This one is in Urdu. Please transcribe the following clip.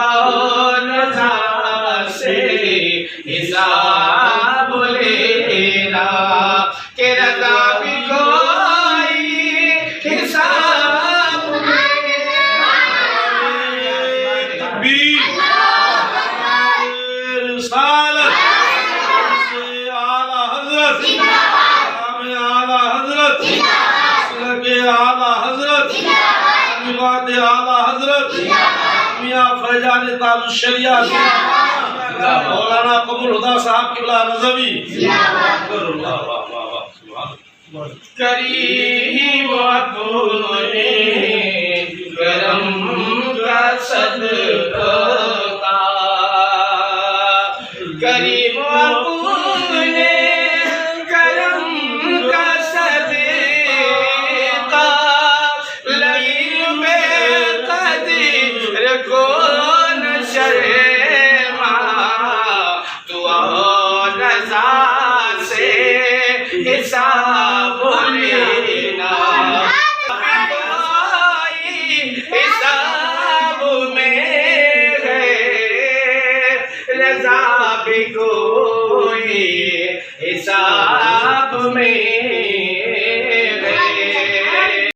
اور رضا سے حساب لینا کہ رضا بھی کوئی حساب رسالت سے اعلیٰ حضرت اعلیٰ حضرت اعلیٰ حضرت بات اعلیٰ حضرت میاں فیضان تاج الشریعہ مولانا قمر ہدا صاحب قبلہ رضوی کریم اپنے کرم کا صدقہ کریم اپنے کرم کا صدقہ لئیم میں قدر کو نشرما تو اور رضا سے حساب لینا حساب میں ہے رضا بھی کوئی حساب میں